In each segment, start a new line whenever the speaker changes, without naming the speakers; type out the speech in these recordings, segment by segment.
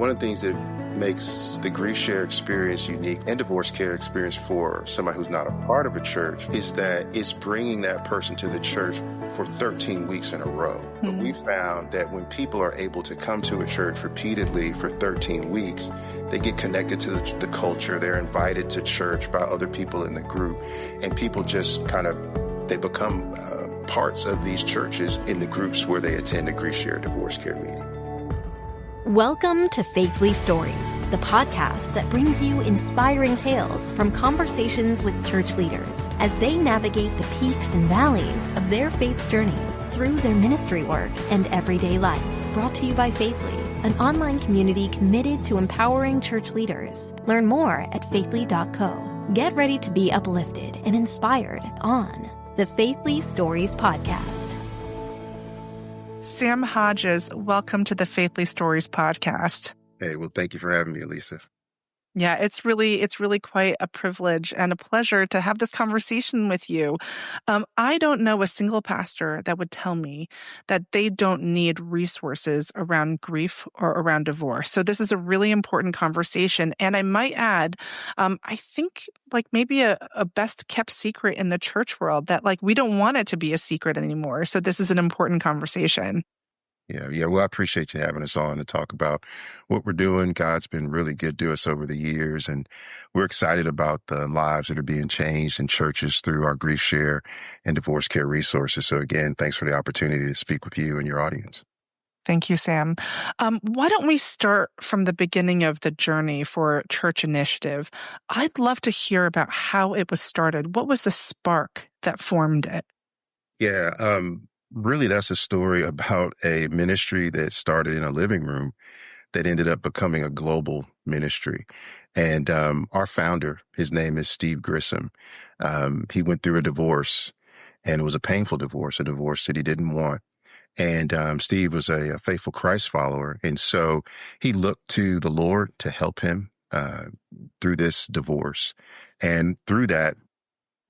One of the things that makes the GriefShare experience unique and DivorceCare experience for somebody who's not a part of a church is that it's bringing that person to the church for 13 weeks in a row.
Mm-hmm.
But we found that when people are able to come to a church repeatedly for 13 weeks, they get connected to the culture. They're invited to church by other people in the group, and people just they become parts of these churches in the groups where they attend a GriefShare DivorceCare meeting.
Welcome to Faithly Stories, the podcast that brings you inspiring tales from conversations with church leaders as they navigate the peaks and valleys of their faith journeys through their ministry work and everyday life. Brought to you by Faithly, an online community committed to empowering church leaders. Learn more at faithly.co. Get ready to be uplifted and inspired on the Faithly Stories podcast.
Sam Hodges, welcome to the Faithly Stories podcast.
Hey, well, thank you for having me, Alicia.
Yeah, it's really quite a privilege and a pleasure to have this conversation with you. I don't know a single pastor that would tell me that they don't need resources around grief or around divorce. So this is a really important conversation. And I might add, I think maybe a best kept secret in the church world that we don't want it to be a secret anymore. So this is an important conversation.
Yeah. Well, I appreciate you having us on to talk about what we're doing. God's been really good to us over the years, and we're excited about the lives that are being changed in churches through our GriefShare and DivorceCare resources. So again, thanks for the opportunity to speak with you and your audience.
Thank you, Sam. Why don't we start from the beginning of the journey for Church Initiative? I'd love to hear about how it was started. What was the spark that formed it?
Yeah, really, that's a story about a ministry that started in a living room that ended up becoming a global ministry. And our founder, his name is Steve Grissom. He went through a divorce, and it was a painful divorce, a divorce that he didn't want. And Steve was a faithful Christ follower. And so he looked to the Lord to help him through this divorce. And through that,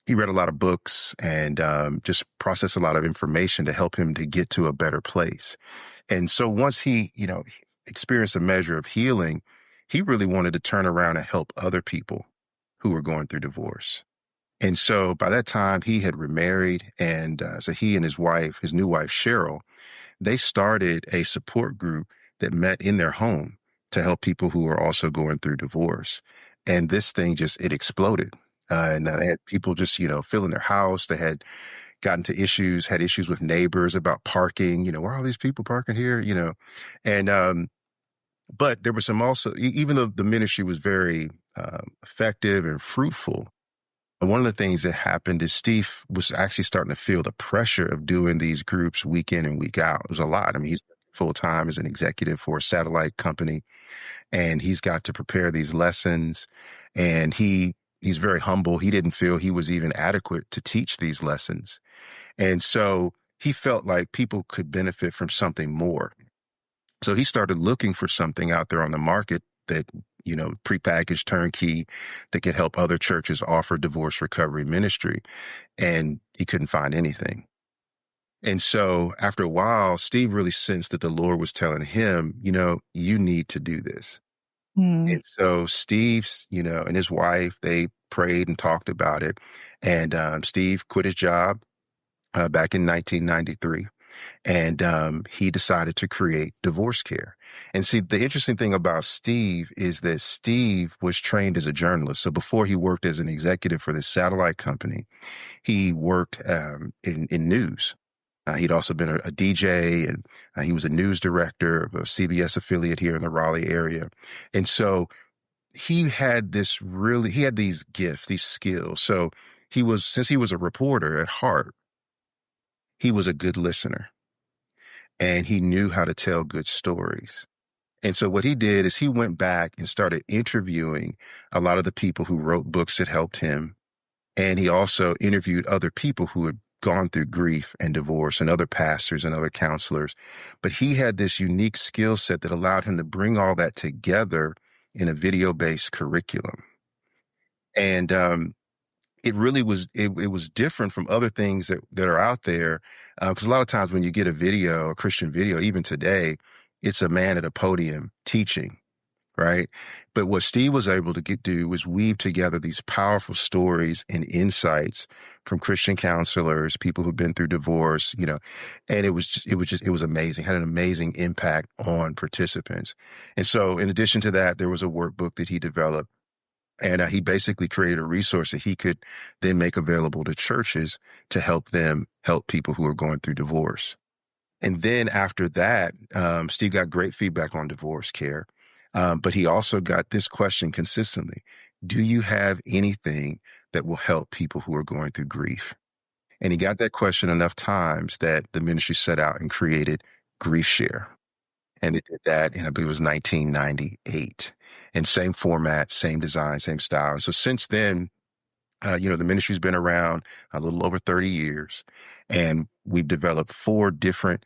he read a lot of books and just processed a lot of information to help him to get to a better place. And so once he, experienced a measure of healing, he really wanted to turn around and help other people who were going through divorce. And so by that time, he had remarried. And so he and his wife, his new wife, Cheryl, they started a support group that met in their home to help people who were also going through divorce. And this thing it exploded. And they had people just, filling their house. They had gotten to had issues with neighbors about parking. Why are all these people parking here? And, but there was some also, even though the ministry was very effective and fruitful, one of the things that happened is Steve was actually starting to feel the pressure of doing these groups week in and week out. It was a lot. I mean, he's full-time as an executive for a satellite company, and he's got to prepare these lessons, and he's very humble. He didn't feel he was even adequate to teach these lessons. And so he felt like people could benefit from something more. So he started looking for something out there on the market that, prepackaged turnkey that could help other churches offer divorce recovery ministry. And he couldn't find anything. And so after a while, Steve really sensed that the Lord was telling him, you need to do this. And so Steve's, and his wife, they prayed and talked about it. And Steve quit his job back in 1993. And he decided to create DivorceCare. And see, the interesting thing about Steve is that Steve was trained as a journalist. So before he worked as an executive for this satellite company, he worked in news. He'd also been a DJ, and he was a news director of a CBS affiliate here in the Raleigh area. And so he had these gifts, these skills. So since he was a reporter at heart, he was a good listener, and he knew how to tell good stories. And so what he did is he went back and started interviewing a lot of the people who wrote books that helped him. And he also interviewed other people who had gone through grief and divorce, and other pastors and other counselors. But he had this unique skill set that allowed him to bring all that together in a video-based curriculum. And it really was, it was different from other things that are out there. Because a lot of times when you get a Christian video, even today, it's a man at a podium teaching. right? But what Steve was able to do was weave together these powerful stories and insights from Christian counselors, people who've been through divorce, and it was amazing, had an amazing impact on participants. And so in addition to that, there was a workbook that he developed. And he basically created a resource that he could then make available to churches to help them help people who are going through divorce. And then after that, Steve got great feedback on DivorceCare. But he also got this question consistently: do you have anything that will help people who are going through grief? And he got that question enough times that the ministry set out and created GriefShare. And it did that in, I believe it was 1998. And same format, same design, same style. So since then, the ministry's been around a little over 30 years, and we've developed 4 different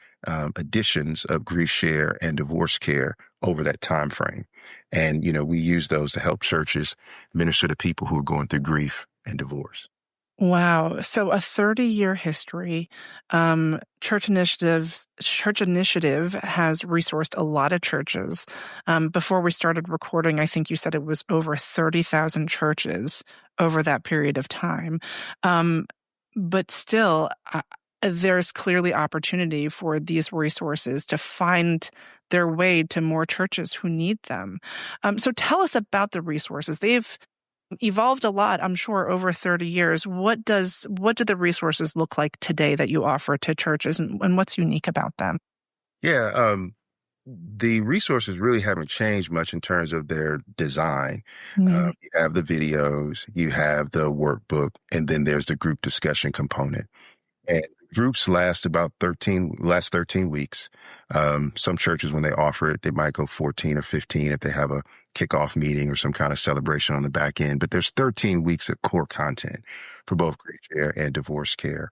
editions of GriefShare and DivorceCare over that time frame. And, we use those to help churches minister to people who are going through grief and divorce.
Wow. So a 30-year history. Church Initiative has resourced a lot of churches. Before we started recording, I think you said it was over 30,000 churches over that period of time. But still, there's clearly opportunity for these resources to find their way to more churches who need them. So tell us about the resources. They've evolved a lot, I'm sure, over 30 years. What do the resources look like today that you offer to churches, and what's unique about them?
Yeah, the resources really haven't changed much in terms of their design.
Mm.
You have the videos, you have the workbook, and then there's the group discussion component. And groups last 13 weeks. Some churches, when they offer it, they might go 14 or 15 if they have a kickoff meeting or some kind of celebration on the back end. But there's 13 weeks of core content for both GriefShare and DivorceCare.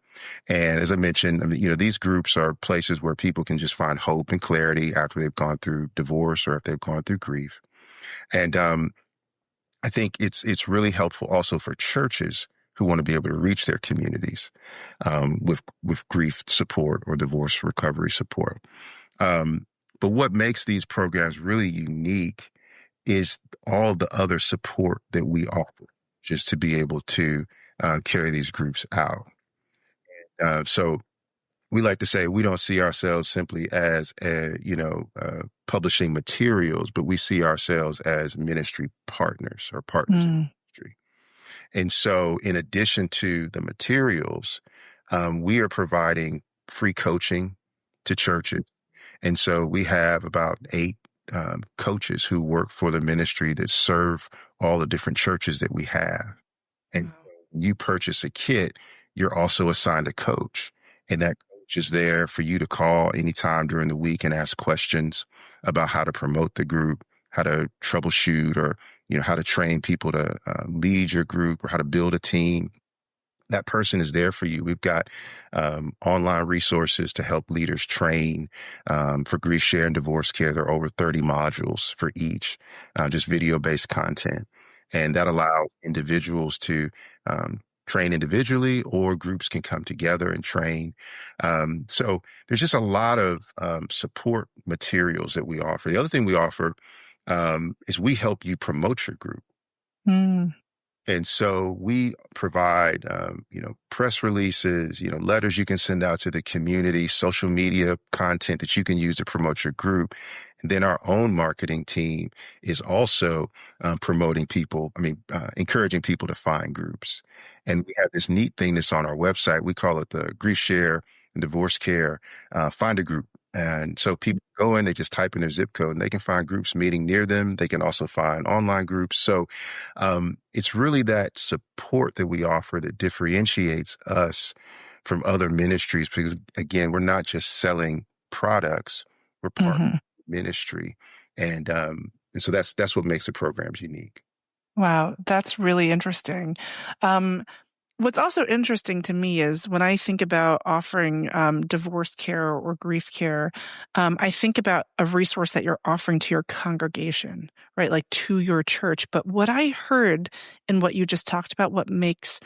And as I mentioned, these groups are places where people can just find hope and clarity after they've gone through divorce or if they've gone through grief. And I think it's really helpful also for churches who want to be able to reach their communities with grief support or divorce recovery support. But what makes these programs really unique is all the other support that we offer just to be able to carry these groups out. So we like to say we don't see ourselves simply as publishing materials, but we see ourselves as ministry partners or partners in ministry. And so in addition to the materials, we are providing free coaching to churches. And so we have about 8 coaches who work for the ministry that serve all the different churches that we have. And when you purchase a kit, you're also assigned a coach. And that coach is there for you to call anytime during the week and ask questions about how to promote the group, how to troubleshoot, or how to train people to lead your group or how to build a team. That person is there for you. We've got online resources to help leaders train for GriefShare and DivorceCare. There are over 30 modules for each, just video-based content. And that allows individuals to train individually, or groups can come together and train. So there's just a lot of support materials that we offer. The other thing we offer is we help you promote your group.
Mm.
And so we provide, press releases, letters you can send out to the community, social media content that you can use to promote your group. And then our own marketing team is also encouraging people to find groups. And we have this neat thing that's on our website. We call it the GriefShare and DivorceCare Find a Group. And so people go in, they just type in their zip code and they can find groups meeting near them. They can also find online groups. So it's really that support that we offer that differentiates us from other ministries, because again, we're not just selling products, we're part of the ministry. And so that's what makes the programs unique.
Wow, that's really interesting. What's also interesting to me is when I think about offering DivorceCare or GriefCare, I think about a resource that you're offering to your congregation, right? Like to your church. But what I heard in what you just talked about, what makes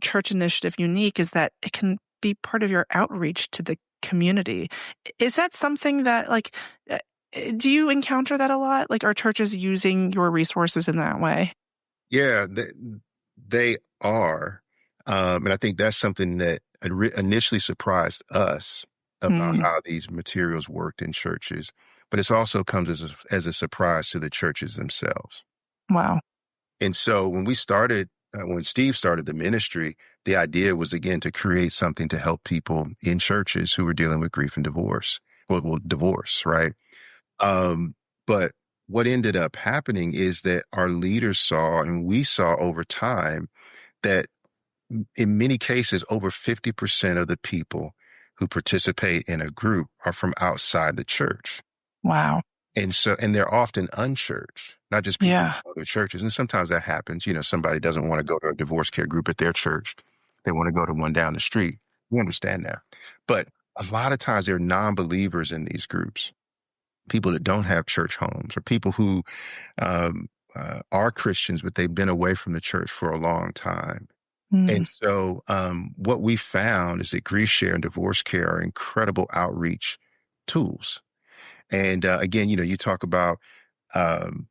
Church Initiative unique, is that it can be part of your outreach to the community. Is that something that Do you encounter that a lot? Like, are churches using your resources in that way?
Yeah, they are. And I think that's something that initially surprised us about
Mm,
how these materials worked in churches, but it also comes as a surprise to the churches themselves.
wow.
And so when Steve started the ministry, the idea was again to create something to help people in churches who were dealing with grief and divorce. Well, divorce, right? Um, but what ended up happening is that our leaders saw, and we saw over time, that in many cases, over 50% of the people who participate in a group are from outside the church.
Wow.
And they're often unchurched, not just people
Yeah.
from other churches. And sometimes that happens. Somebody doesn't want to go to a divorce care group at their church. They want to go to one down the street. We understand that. But a lot of times they're non-believers in these groups, people that don't have church homes, or people who are Christians, but they've been away from the church for a long time.
Mm,
And so what we found is that GriefShare and DivorceCare are incredible outreach tools. And again, you talk about um,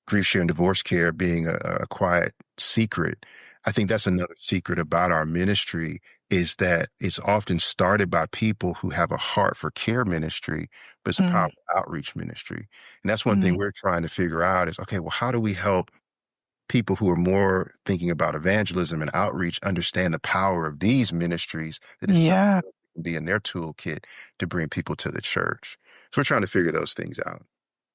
GriefShare and DivorceCare being a quiet secret. I think that's another secret about our ministry, is that it's often started by people who have a heart for care ministry, but it's a
mm,
powerful outreach ministry. And that's one
mm.
thing we're trying to figure out is, okay, well, how do we help people who are more thinking about evangelism and outreach understand the power of these ministries, that is something
Yeah.
that can be in their toolkit to bring people to the church. So we're trying to figure those things out.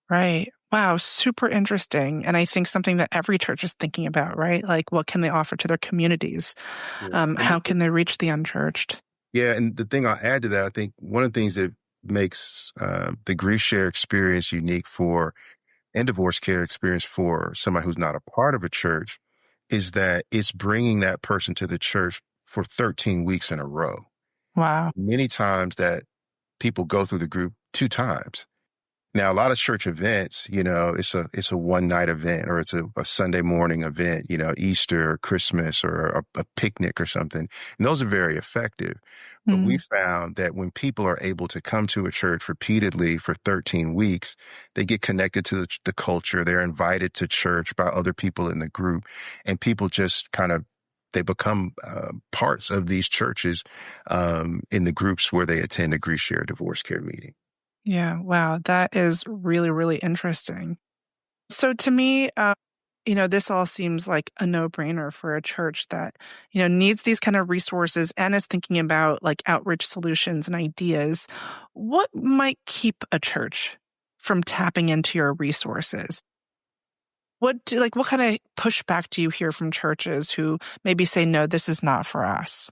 Right. Wow. Super interesting. And I think something that every church is thinking about, right? Like, what can they offer to their communities?
Yeah.
How can they reach the unchurched?
Yeah, and the thing I'll add to that, I think one of the things that makes the grief share experience unique for and divorce care experience for somebody who's not a part of a church is that it's bringing that person to the church for 13 weeks in a row.
Wow.
Many times that people go through the group 2 times. Now, a lot of church events, it's a one night event, or it's a Sunday morning event, Easter or Christmas, or a picnic or something. And those are very effective. But we
Mm,
found that when people are able to come to a church repeatedly for 13 weeks, they get connected to the culture. They're invited to church by other people in the group, and people just they become parts of these churches in the groups where they attend a grief share divorce care meeting.
yeah. Wow. That is really, really interesting. So to me, this all seems like a no-brainer for a church that, needs these kind of resources and is thinking about like outreach solutions and ideas. What might keep a church from tapping into your resources? What kind of pushback do you hear from churches who maybe say, no, this is not for us?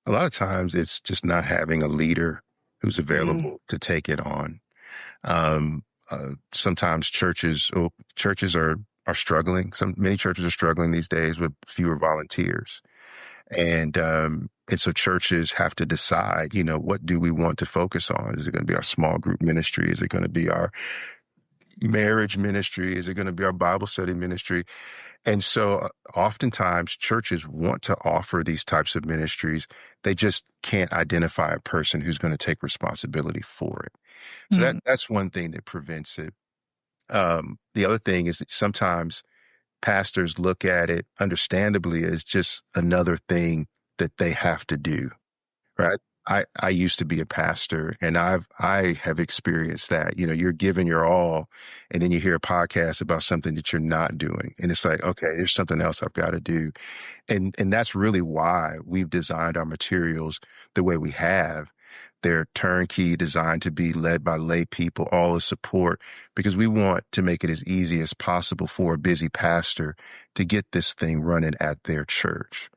A lot of times it's just not having a leader who's
Mm,
available to take it on. Sometimes churches are struggling. Many churches are struggling these days with fewer volunteers. And so churches have to decide, what do we want to focus on? Is it going to be our small group ministry? Is it going to be our marriage ministry? Is it going to be our Bible study ministry? And so oftentimes churches want to offer these types of ministries. They just can't identify a person who's going to take responsibility for it. So
mm,
that's one thing that prevents it. The other thing is that sometimes pastors look at it understandably as just another thing that they have to do. Right. I used to be a pastor, and I have experienced that. You're giving your all, and then you hear a podcast about something that you're not doing. And it's like, okay, there's something else I've got to do. And that's really why we've designed our materials the way we have. They're turnkey, designed to be led by lay people, all the support, because we want to make it as easy as possible for a busy pastor to get this thing running at their church.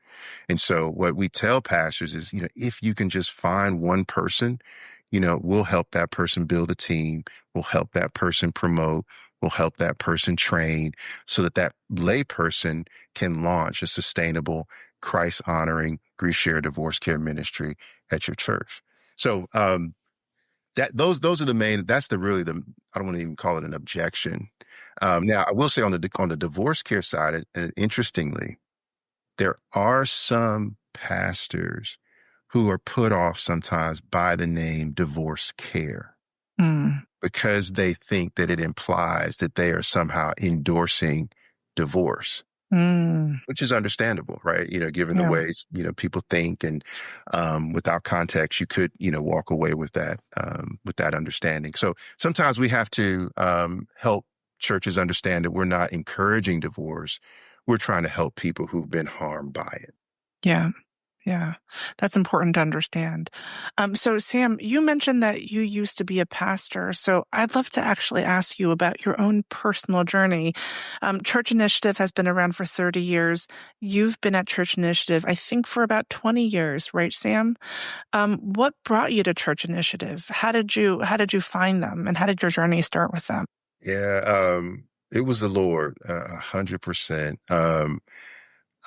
And so what we tell pastors is, if you can just find one person, we'll help that person build a team. We'll help that person promote. We'll help that person train so that lay person can launch a sustainable, Christ-honoring grief share divorce care ministry at your church. So those are the main. That's I don't want to even call it an objection. Now, I will say on the divorce care side, interestingly, there are some pastors who are put off sometimes by the name divorce care.
Mm.
because they think that it implies that they are somehow endorsing divorce,
Mm.
which is understandable, right? Given the
Yeah.
ways, people think, and without context, you could, walk away with that understanding. So sometimes we have to help churches understand that we're not encouraging divorce. We're trying to help people who've been harmed by it.
Yeah. Yeah. That's important to understand. So Sam, you mentioned that you used to be a pastor. So I'd love to actually ask you about your own personal journey. Church Initiative has been around for 30 years. You've been at Church Initiative, I think, for about 20 years, right, Sam? What brought you to Church Initiative? How did you find them, and how did your journey start with them?
Yeah, it was the Lord, 100%.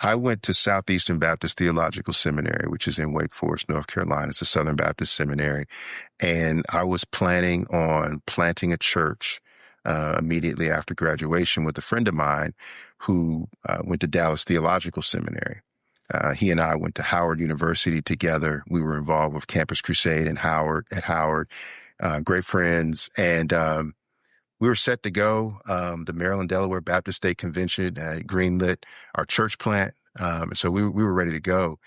I went to Southeastern Baptist Theological Seminary, which is in Wake Forest, North Carolina. It's a Southern Baptist seminary. And I was planning on planting a church immediately after graduation with a friend of mine who went to Dallas Theological Seminary. He and I went to Howard University together. We were involved with Campus Crusade at Howard, great friends. And we were set to go. The Maryland-Delaware Baptist State Convention had greenlit our church plant. So we were ready to go.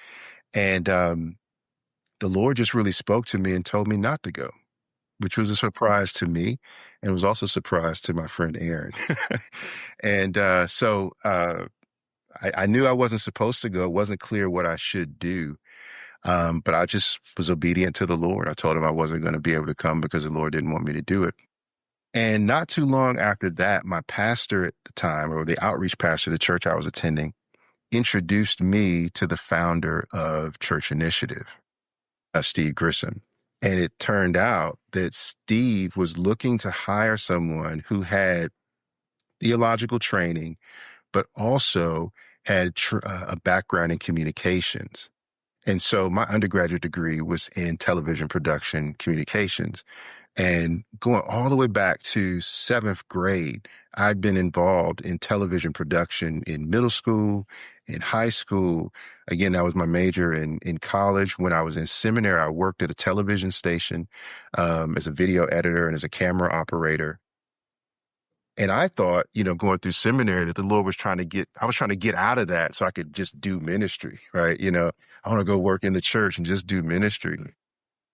And the Lord just really spoke to me and told me not to go, which was a surprise to me, and was also a surprise to my friend Aaron. And so I knew I wasn't supposed to go. It wasn't clear what I should do. But I just was obedient to the Lord. I told him I wasn't going to be able to come because the Lord didn't want me to do it. And not too long after that, my pastor at the time, or the outreach pastor of the church I was attending, introduced me to the founder of Church Initiative, Steve Grissom. And it turned out that Steve was looking to hire someone who had theological training, but also had a background in communications. And so my undergraduate degree was in television production communications. And going all the way back to seventh grade, I'd been involved in television production in middle school, in high school. Again, that was my major in college. When I was in seminary, I worked at a television station as a video editor and as a camera operator. And I thought, going through seminary, that the Lord was I was trying to get out of that so I could just do ministry, right? I want to go work in the church and just do ministry.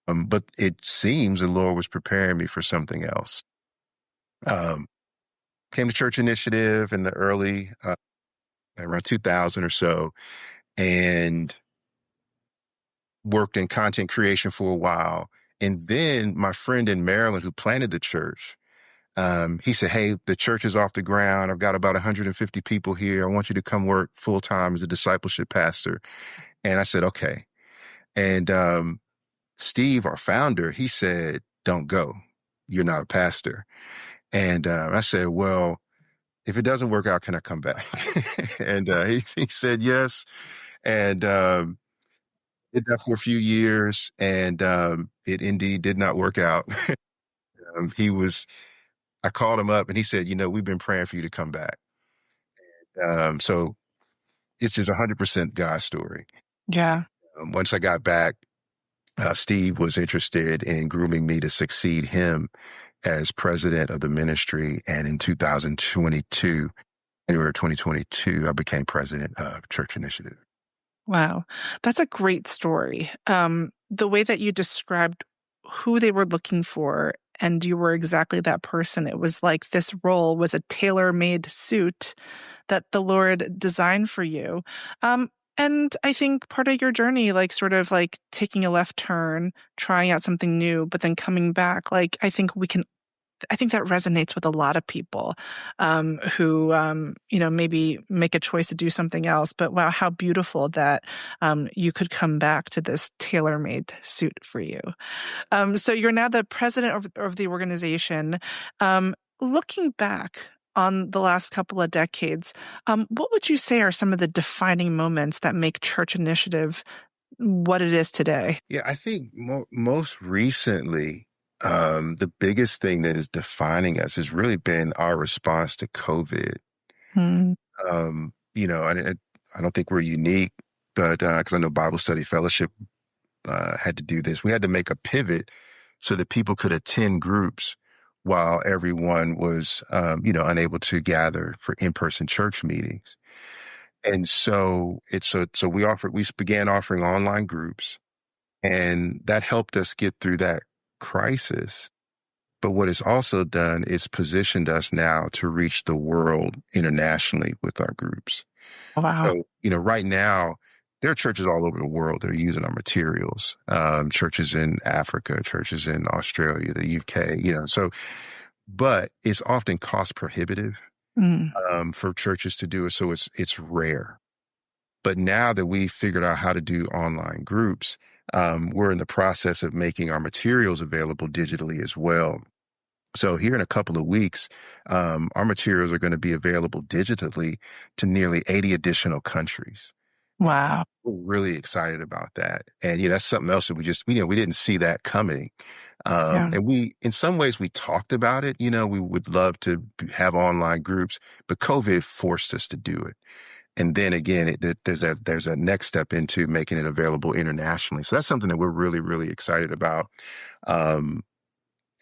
But it seems the Lord was preparing me for something else. Came to Church Initiative in the early, around 2000 or so, and worked in content creation for a while. And then my friend in Maryland who planted the church, he said, "Hey, the church is off the ground. I've got about 150 people here. I want you to come work full time as a discipleship pastor." And I said, "Okay." And Steve, our founder, he said, "Don't go. You're not a pastor." And I said, "Well, if it doesn't work out, can I come back?" And he said yes. And did that for a few years. And it indeed did not work out. I called him up and he said, "We've been praying for you to come back." So it's just 100% God's story.
Yeah.
Once I got back, Steve was interested in grooming me to succeed him as president of the ministry. And in 2022, January 2022, I became president of Church Initiative.
Wow. That's a great story. The way that you described who they were looking for, and you were exactly that person. It was like this role was a tailor-made suit that the Lord designed for you. And I think part of your journey, sort of taking a left turn, trying out something new, but then coming back, I think that resonates with a lot of people who, maybe make a choice to do something else. But wow, how beautiful that you could come back to this tailor-made suit for you. So you're now the president of the organization. Looking back on the last couple of decades, what would you say are some of the defining moments that make Church Initiative what it is today?
Yeah, I think most recently, the biggest thing that is defining us has really been our response to COVID.
Hmm.
I don't think we're unique, but because I know Bible Study Fellowship had to do this, we had to make a pivot so that people could attend groups while everyone was, unable to gather for in-person church meetings. And so we began offering online groups, and that helped us get through that crisis. But what it's also done is positioned us now to reach the world internationally with our groups.
Wow.
So, right now, there are churches all over the world that are using our materials. Churches in Africa, churches in Australia, the UK, but it's often cost prohibitive,
Mm.
for churches to do it. So it's rare. But now that we've figured out how to do online groups, we're in the process of making our materials available digitally as well. So here in a couple of weeks, our materials are going to be available digitally to nearly 80 additional countries.
Wow.
We're really excited about that. And, that's something else that we didn't see that coming.
Yeah.
And in some ways we talked about it, we would love to have online groups, but COVID forced us to do it. And then again, there's a next step into making it available internationally. So that's something that we're really, really excited about. And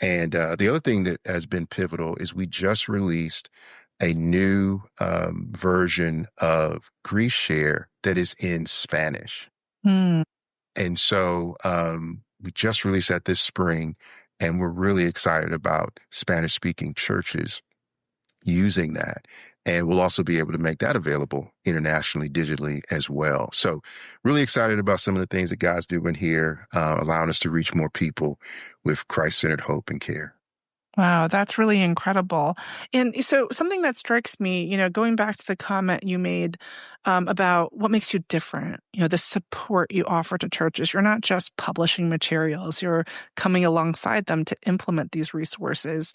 the other thing that has been pivotal is we just released a new version of GriefShare that is in Spanish.
Mm.
And so we just released that this spring, and we're really excited about Spanish-speaking churches using that. And we'll also be able to make that available internationally, digitally as well. So really excited about some of the things that God's doing here, allowing us to reach more people with Christ-centered hope and care.
Wow, that's really incredible. And so something that strikes me, going back to the comment you made about what makes you different, the support you offer to churches. You're not just publishing materials, you're coming alongside them to implement these resources.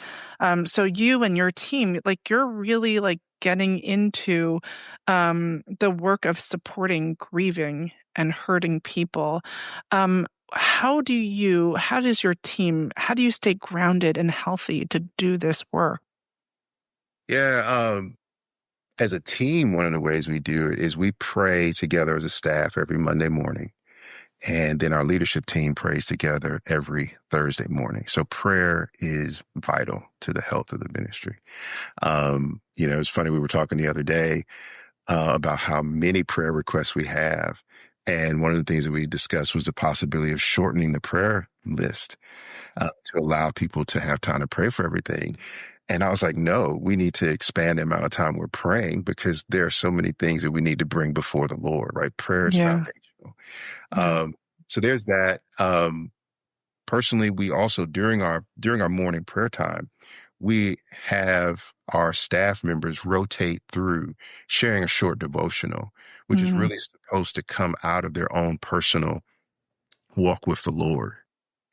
So you and your team, you're really getting into the work of supporting grieving and hurting people. How do you stay grounded and healthy to do this work?
Yeah. As a team, one of the ways we do it is we pray together as a staff every Monday morning. And then our leadership team prays together every Thursday morning. So prayer is vital to the health of the ministry. It's funny, we were talking the other day about how many prayer requests we have. And one of the things that we discussed was the possibility of shortening the prayer list to allow people to have time to pray for everything. And I was like, no, we need to expand the amount of time we're praying because there are so many things that we need to bring before the Lord, right? Prayer is foundational.
Yeah.
So there's that. Personally, we also, during our morning prayer time, we have our staff members rotate through sharing a short devotional, which is really supposed to come out of their own personal walk with the Lord.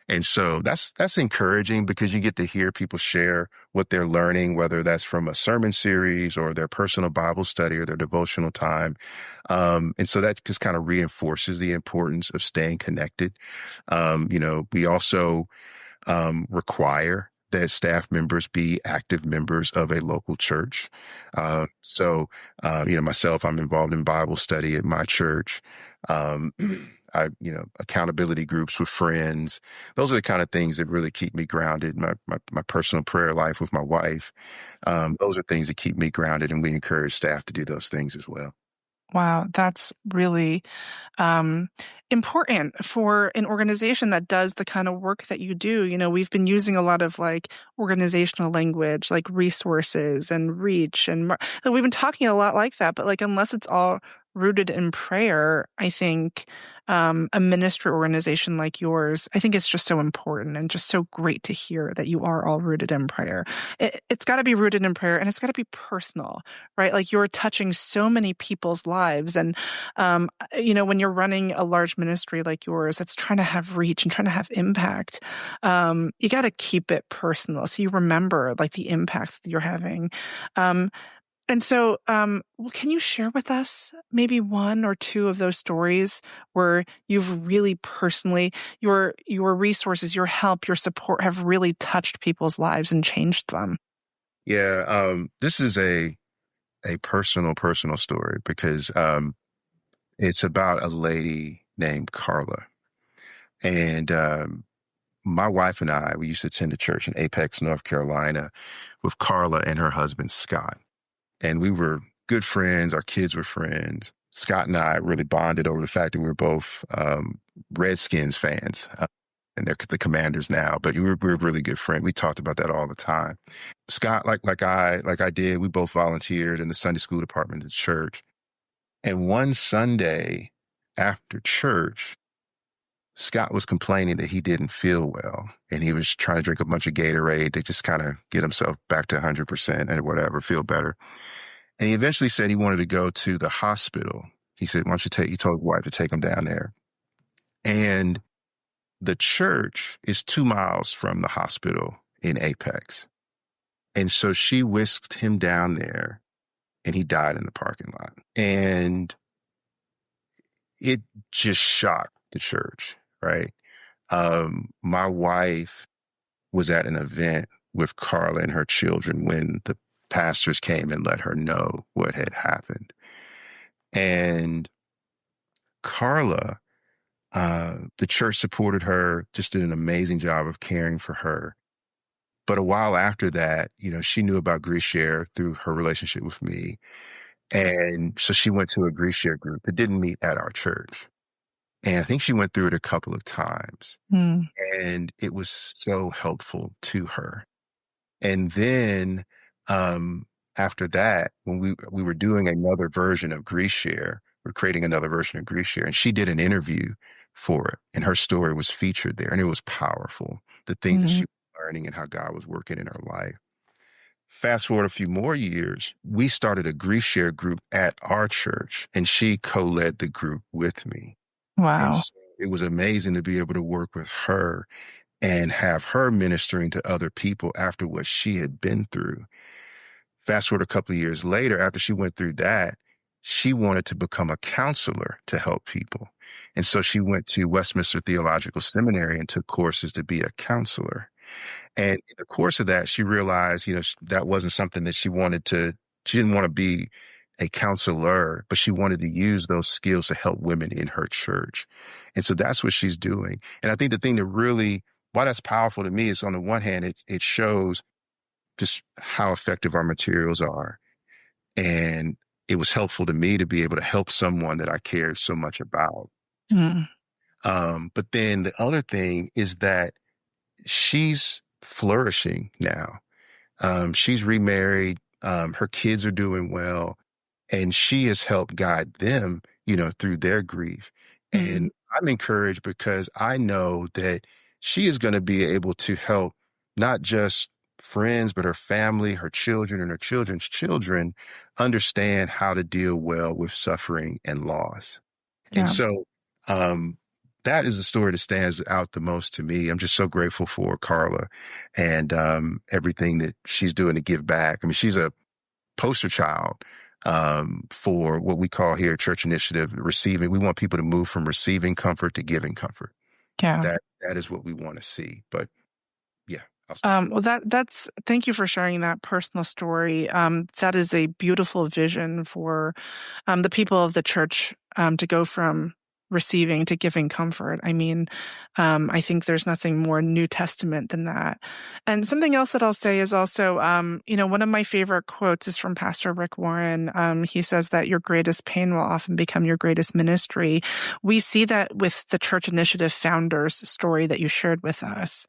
And so that's encouraging because you get to hear people share what they're learning, whether that's from a sermon series or their personal Bible study or their devotional time. And so that just kind of reinforces the importance of staying connected. We also require that staff members be active members of a local church. Myself, I'm involved in Bible study at my church. Accountability groups with friends. Those are the kind of things that really keep me grounded. My personal prayer life with my wife. Those are things that keep me grounded, and we encourage staff to do those things as well.
Wow, that's really important for an organization that does the kind of work that you do. We've been using a lot of organizational language, like resources and reach, and we've been talking a lot like that. But unless it's all rooted in prayer, I think a ministry organization like yours, I think it's just so important and just so great to hear that you are all rooted in prayer. It's got to be rooted in prayer, and it's got to be personal, right? You're touching so many people's lives. And, when you're running a large ministry like yours, that's trying to have reach and trying to have impact, you got to keep it personal. So you remember the impact that you're having. And so, can you share with us maybe one or two of those stories where you've really personally, your resources, your help, your support have really touched people's lives and changed them?
Yeah, this is a personal story because it's about a lady named Carla. And my wife and I, we used to attend a church in Apex, North Carolina with Carla and her husband, Scott. And we were good friends. Our kids were friends. Scott and I really bonded over the fact that we were both Redskins fans. And they're the Commanders now, but we're really good friends. We talked about that all the time. Scott, like I did, we both volunteered in the Sunday school department at the church. And one Sunday after church, Scott was complaining that he didn't feel well, and he was trying to drink a bunch of Gatorade to just kind of get himself back to 100% and whatever, feel better. And he eventually said he wanted to go to the hospital. He said, he told his wife to take him down there. And the church is 2 miles from the hospital in Apex. And so she whisked him down there, and he died in the parking lot. And it just shocked the church, right? My wife was at an event with Carla and her children when the pastors came and let her know what had happened. And Carla, the church supported her, just did an amazing job of caring for her. But a while after that, she knew about GriefShare through her relationship with me. And so she went to a GriefShare group that didn't meet at our church. And I think she went through it a couple of times. And it was so helpful to her. And then after that, when we were doing another version of GriefShare, we're creating another version of GriefShare, and she did an interview for it, and her story was featured there, and it was powerful, the things that she was learning and how God was working in her life. Fast forward a few more years, we started a GriefShare group at our church, and she co-led the group with me.
Wow.
And so it was amazing to be able to work with her and have her ministering to other people after what she had been through. Fast forward a couple of years later, after she went through that, she wanted to become a counselor to help people. And so she went to Westminster Theological Seminary and took courses to be a counselor. And in the course of that, she realized, that wasn't something that she didn't want to be a counselor, but she wanted to use those skills to help women in her church. And so that's what she's doing. And I think the thing that really, why that's powerful to me is, on the one hand, it shows just how effective our materials are. And it was helpful to me to be able to help someone that I cared so much about. But then the other thing is that she's flourishing now. She's remarried. Her kids are doing well. And she has helped guide them, through their grief. And I'm encouraged because I know that she is going to be able to help not just friends, but her family, her children, and her children's children understand how to deal well with suffering and loss. Yeah. And so that is the story that stands out the most to me. I'm just so grateful for Carla and everything that she's doing to give back. I mean, she's a poster child for what we call here Church Initiative, receiving. We want people to move from receiving comfort to giving comfort. Yeah. That is what we want to see. But yeah.
Well, that's, thank you for sharing that personal story. That is a beautiful vision for the people of the church to go from receiving to giving comfort. I mean, I think there's nothing more New Testament than that. And something else that I'll say is also, one of my favorite quotes is from Pastor Rick Warren. He says that your greatest pain will often become your greatest ministry. We see that with the Church Initiative founder's story that you shared with us,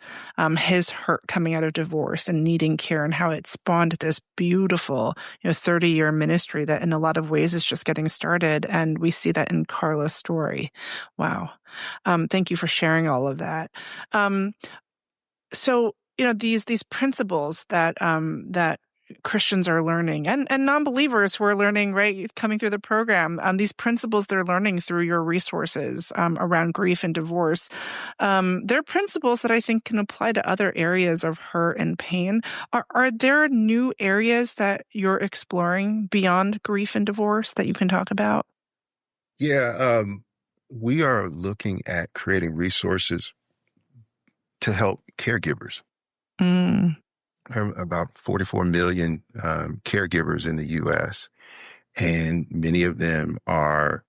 his hurt coming out of divorce and needing care, and how it spawned this beautiful, 30-year ministry that in a lot of ways is just getting started. And we see that in Carla's story. Wow. Thank you for sharing all of that. So, these principles that Christians are learning and non-believers who are learning, right, coming through the program, these principles they're learning through your resources around grief and divorce, they're principles that I think can apply to other areas of hurt and pain. Are there new areas that you're exploring beyond grief and divorce that you can talk about?
Yeah, we are looking at creating resources to help caregivers. There are about 44 million caregivers in the U.S., and many of them are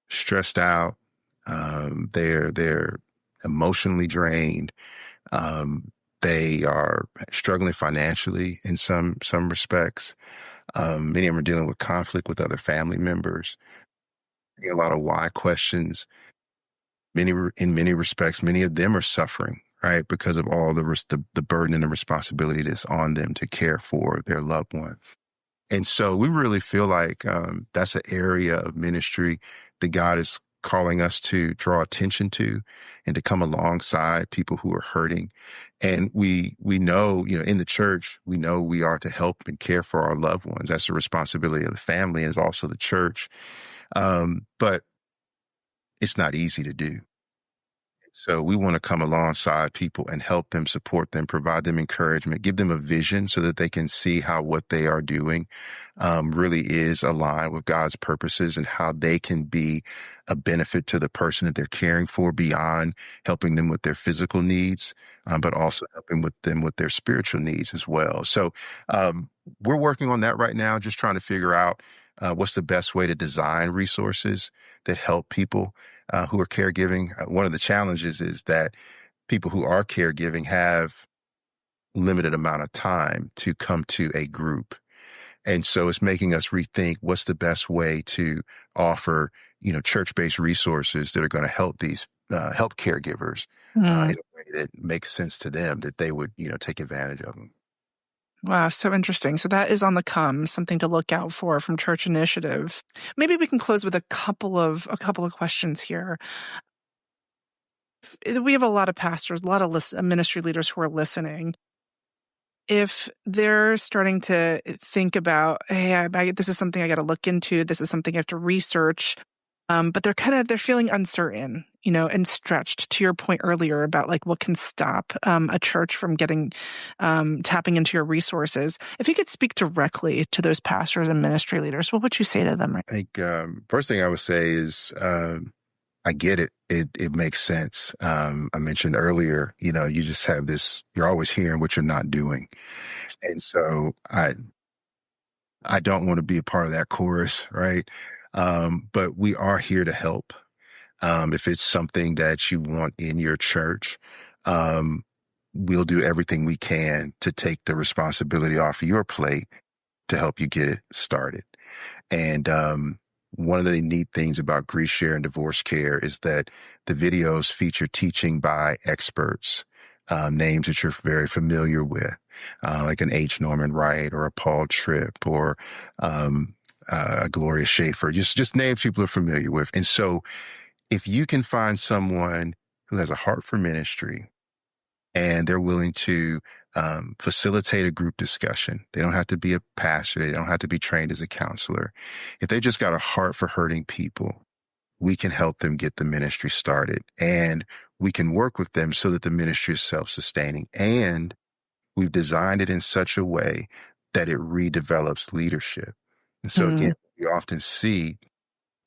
stressed out. They're emotionally drained. They are struggling financially in some respects. Many of them are dealing with conflict with other family members. A lot of why questions. In many respects, many of them are suffering, right, because of all the burden and the responsibility that's on them to care for their loved one. And so we really feel like that's an area of ministry that God is calling us to draw attention to and to come alongside people who are hurting. And we know, in the church, we know we are to help and care for our loved ones. That's the responsibility of the family and also the church. But it's not easy to do. So we want to come alongside people and help them, support them, provide them encouragement, give them a vision so that they can see how what they are doing really is aligned with God's purposes and how they can be a benefit to the person that they're caring for beyond helping them with their physical needs, but also helping them with their spiritual needs as well. So we're working on that right now, just trying to figure out what's the best way to design resources that help people who are caregiving. One of the challenges is that people who are caregiving have limited amount of time to come to a group. And so it's making us rethink what's the best way to offer, church-based resources that are going to help these help caregivers in a way that makes sense to them, that they would, take advantage of them.
Wow, so interesting. So that is on the come, something to look out for from Church Initiative. Maybe we can close with a couple of questions here. We have a lot of pastors, a lot of ministry leaders who are listening. If they're starting to think about, hey, this is something I got to look into, this is something I have to research, but they're feeling uncertain, and stretched, to your point earlier about like what can stop a church from tapping into your resources. If you could speak directly to those pastors and ministry leaders, what would you say to them?
I think first thing I would say is I get it. It makes sense. I mentioned earlier, you just have this, you're always hearing what you're not doing. And so I don't want to be a part of that chorus, right? But we are here to help. If it's something that you want in your church, we'll do everything we can to take the responsibility off of your plate to help you get it started. And one of the neat things about GriefShare and DivorceCare is that the videos feature teaching by experts, names that you're very familiar with, like an H. Norman Wright or a Paul Tripp or a Gloria Schaefer, just names people are familiar with. And so if you can find someone who has a heart for ministry and they're willing to facilitate a group discussion, they don't have to be a pastor, they don't have to be trained as a counselor. If they just got a heart for hurting people, we can help them get the ministry started, and we can work with them so that the ministry is self-sustaining. And we've designed it in such a way that it redevelops leadership. And so again, we often see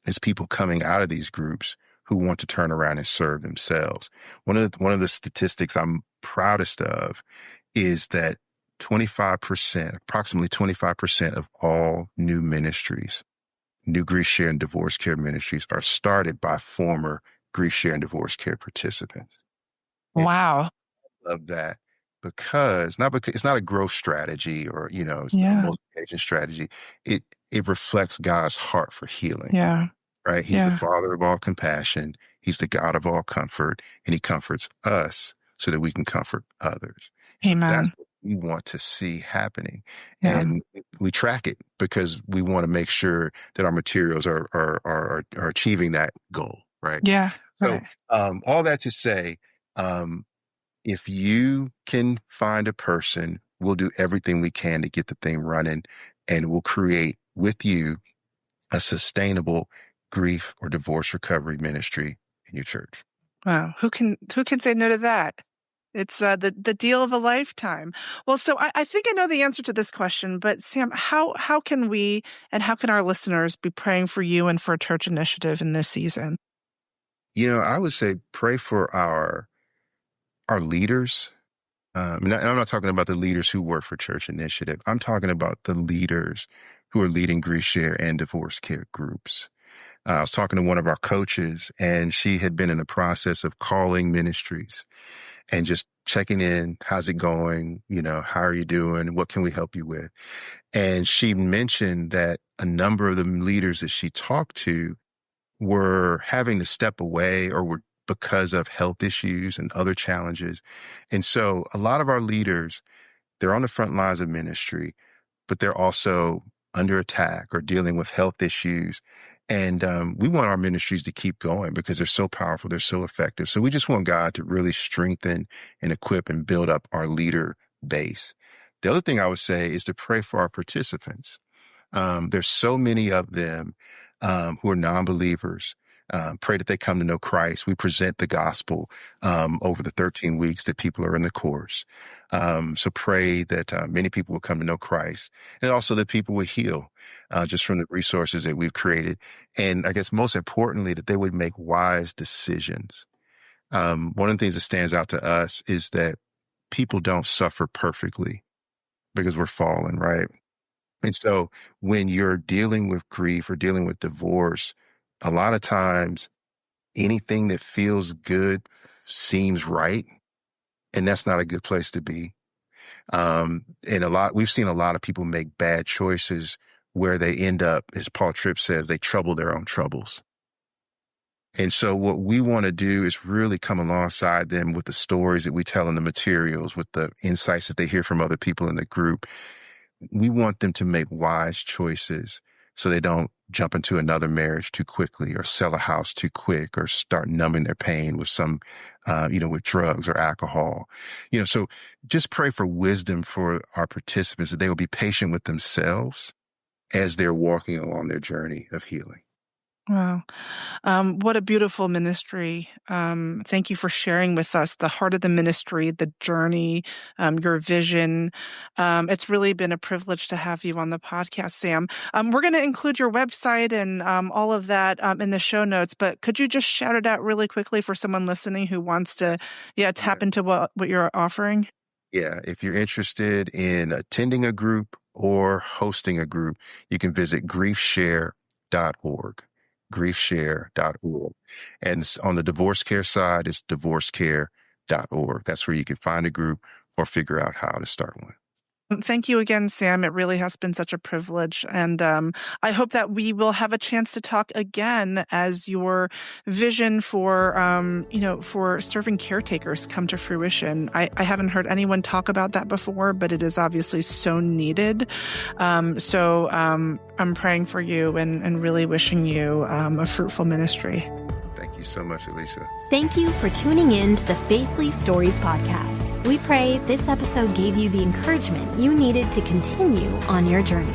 is people coming out of these groups who want to turn around and serve themselves. One of the statistics I'm proudest of is that approximately 25% of all new ministries, new GriefShare and DivorceCare ministries, are started by former GriefShare and DivorceCare participants.
Wow.
I love that because it's not a growth strategy or, it's not a multiplication strategy. It reflects God's heart for healing.
Yeah.
Right? He's the Father of all compassion. He's the God of all comfort, and he comforts us so that we can comfort others.
Amen.
That's what we want to see happening.
Yeah.
And we track it because we want to make sure that our materials are achieving that goal. Right.
Yeah.
So, all that to say, if you can find a person, we'll do everything we can to get the thing running, and we'll create with you a sustainable grief or divorce recovery ministry in your church.
Wow. Who can say no to that? It's the deal of a lifetime. Well, so I think I know the answer to this question, but Sam, how can we and how can our listeners be praying for you and for Church Initiative in this season?
I would say pray for our leaders. And I'm not talking about the leaders who work for Church Initiative. I'm talking about the leaders who are leading GriefShare and DivorceCare groups. I was talking to one of our coaches, and she had been in the process of calling ministries and just checking in. How's it going? How are you doing? What can we help you with? And she mentioned that a number of the leaders that she talked to were having to step away or were because of health issues and other challenges. And so a lot of our leaders, they're on the front lines of ministry, but they're also under attack or dealing with health issues. And we want our ministries to keep going because they're so powerful, they're so effective. So we just want God to really strengthen and equip and build up our leader base. The other thing I would say is to pray for our participants. There's so many of them who are non-believers. Pray that they come to know Christ. We present the gospel over the 13 weeks that people are in the course. So pray that many people will come to know Christ, and also that people will heal just from the resources that we've created. And I guess most importantly, that they would make wise decisions. One of the things that stands out to us is that people don't suffer perfectly because we're fallen, right? And so when you're dealing with grief or dealing with divorce, a lot of times anything that feels good seems right. And that's not a good place to be. And we've seen a lot of people make bad choices where they end up, as Paul Tripp says, they trouble their own troubles. And so what we want to do is really come alongside them with the stories that we tell in the materials, with the insights that they hear from other people in the group. We want them to make wise choices so they don't jump into another marriage too quickly or sell a house too quick or start numbing their pain with with drugs or alcohol. So just pray for wisdom for our participants, that they will be patient with themselves as they're walking along their journey of healing.
Wow. What a beautiful ministry. Thank you for sharing with us the heart of the ministry, the journey, your vision. It's really been a privilege to have you on the podcast, Sam. We're going to include your website and all of that in the show notes, but could you just shout it out really quickly for someone listening who wants to tap into what you're offering?
Yeah, if you're interested in attending a group or hosting a group, you can visit GriefShare.org. GriefShare.org. And on the DivorceCare side, it's DivorceCare.org. That's where you can find a group or figure out how to start one.
Thank you again, Sam. It really has been such a privilege. And I hope that we will have a chance to talk again as your vision for serving caretakers come to fruition. I haven't heard anyone talk about that before, but it is obviously so needed. So I'm praying for you and really wishing you a fruitful ministry.
Thank you so much, Alicia.
Thank you for tuning in to the Faithly Stories podcast. We pray this episode gave you the encouragement you needed to continue on your journey.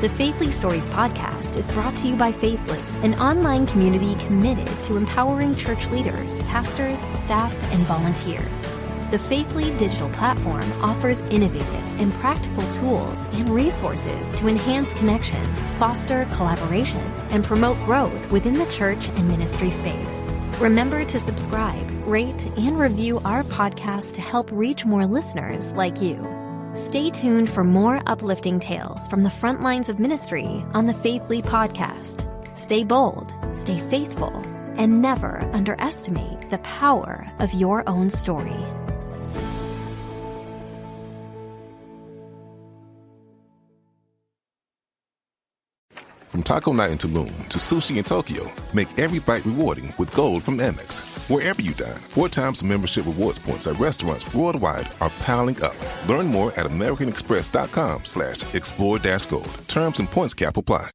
The Faithly Stories podcast is brought to you by Faithly, an online community committed to empowering church leaders, pastors, staff, and volunteers. The Faithly digital platform offers innovative and practical tools and resources to enhance connection, foster collaboration, and promote growth within the church and ministry space. Remember to subscribe, rate, and review our podcast to help reach more listeners like you. Stay tuned for more uplifting tales from the front lines of ministry on the Faithly podcast. Stay bold, stay faithful, and never underestimate the power of your own story.
From taco night in Tulum to sushi in Tokyo, make every bite rewarding with Gold from Amex. Wherever you dine, 4 times membership rewards points at restaurants worldwide are piling up. Learn more at americanexpress.com/explore-gold. Terms and points cap apply.